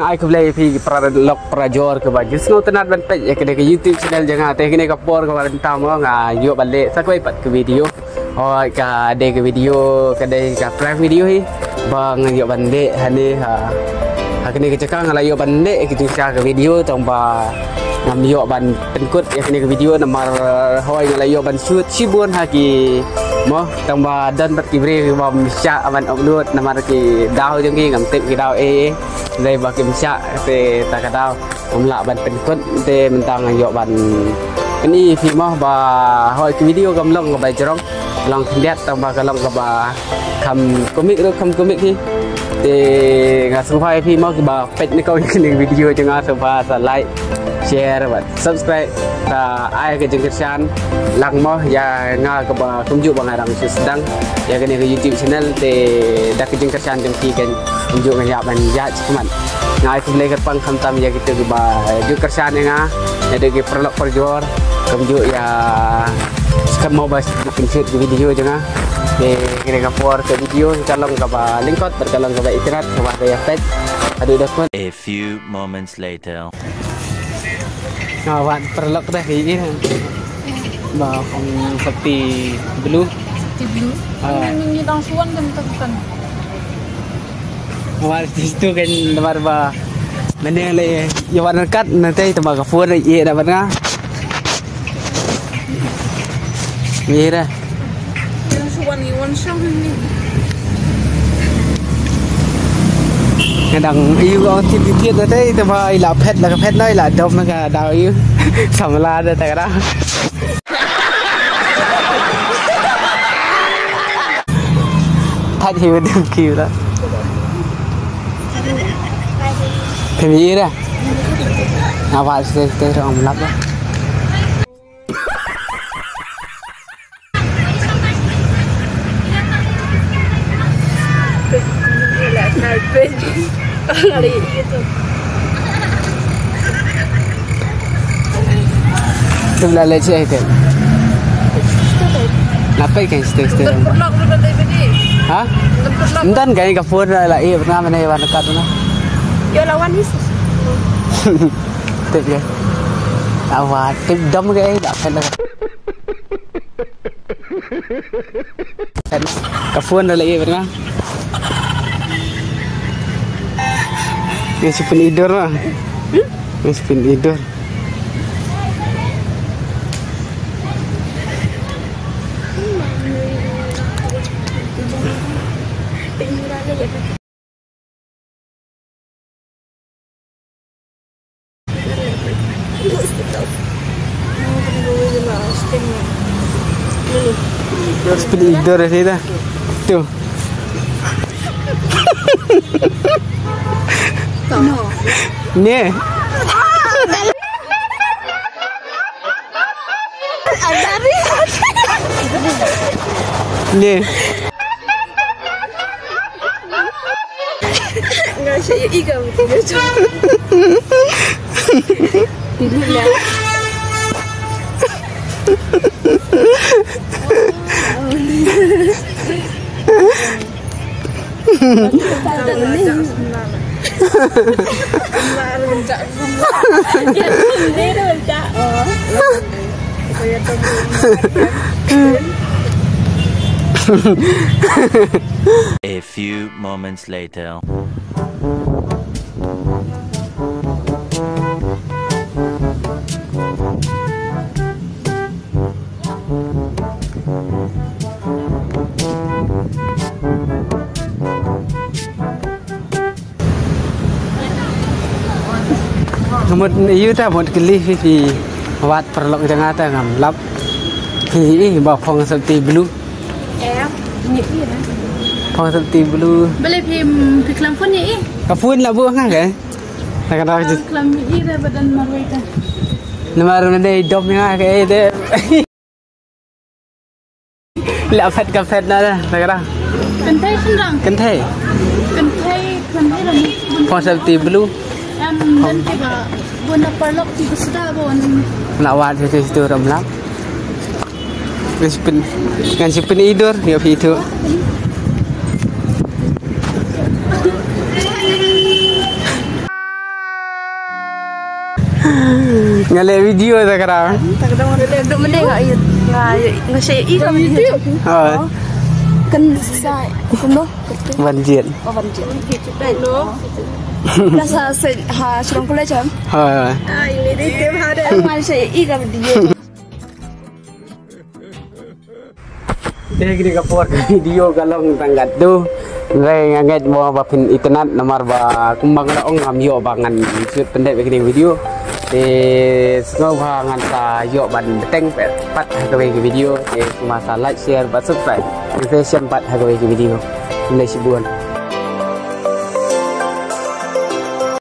ai kembali di Pradlok Prajor ke baju snow tenat ban pej ya ke YouTube channel jangan teh kene kapor ke ban tamu nga yuk balik sakoi pat ke video oh ka de ke video ka de ka prank video hi bang yuk balik hani ha kene ke cakang la yuk balik ke share ke video tong ba ngam yuk ban penkut ya kene ke video nomor hoi la yuk ban shoot sibun ha ki mo tong ba dan pat ki bre bom sya ban upload nomor ki dau jeng ki ngam tip ki dau đây bà kiểm tra về ta cả đau ông lạ bạnเป็นคนเตมันตังยอบันนี่พี่มอบ่หอยวิดีโอกำลังกับใบจรองลองเด็ดตังบ่กำลังกับบ่คำคอมิกหรือคำคอมิกที่เตงาสุภาพพี่มอคือบ่เป็ดในก็อีกวิดีโอจังอาสุภาพไลค์แชร์บัด subscribe ถ้าไอ้ก็จังกระชันหลังมออย่างากับบ่คุมอยู่บางอย่างsedang ya kan ke YouTube channel te dak jeng kerjaan jeng ki kan unjuk ngaya ban ya cuman ngai ku leker pang khamtam ya kita ke ba ju kerjaan nga ada ke perlok perjor kumjuk ya sekarang mau bahas bikin video jangan de kira kapor ke video kalong ka ba lingkot berkalong ka ba itirat ka ba ya pet aduh dakon a few moments later ngawan perlok dah ini ba kong seperti blue blue. Ini dong suan kan tekan. Awal situ kan lebar ba. Mana le ya warna kat nanti tambah ke phone ye dapat nga. Ye dah. Yang suan ni wan sang ni. Kadang iu ko titit nanti tambah ila pet la pet noi la dom na ka dau iu. Samala dah tak ada. Thay thì mình được kêu đó thì gì đó nào vào sẽ rồi lắp đó chúng ta lên xe kìa Napay kayo stay. Ha? Entan kayo kapur la iya pernah mana warna kat mana? Yo lawan his. Tip ya. Awat tip dom kayo dak kan. Kapur la iya pernah. Ni sepin tidur lah. Ni sepin tidur. Terus tidur sih dah. Tuh. Ni. Ni. Enggak saya ikan tidur. Tidur lah. A few moments later. Một yêu ta một cái ly thì vặt perlok jangan ta ngam lap thì bảo phong seperti blue Ni ni lah. phong seperti blue Boleh pergi kelam pun ni. kapun lah buah kan ke tak ada Kelam ni dah badan marwai kan. nomor mana dom yang ke deh lapet kapet nada tak ada Kentai senang. kentai lah ni. phong seperti blue Dan tiba buat perlok tiba sudah buat. nak wat ke situ ram lap kan si tidur ya itu Ngale video sekarang. Tak ada orang duduk mending nggak saya ikan video. Kan saya kuno. Banjir. Oh banjir. Hello. Dah saya sudah pulai jam. Ini di tim ada. Mana saya ikan video. Dek kapur video kalong tanggat tu. Ngai ngat mo bapin internet nomor ba kumbang laong ngamyo bangan shoot pendek begini video. Semua bangan sa yo ban teng pat hagai video. Semua sa like share dan subscribe. Session pat hagai video. Mulai sibuan.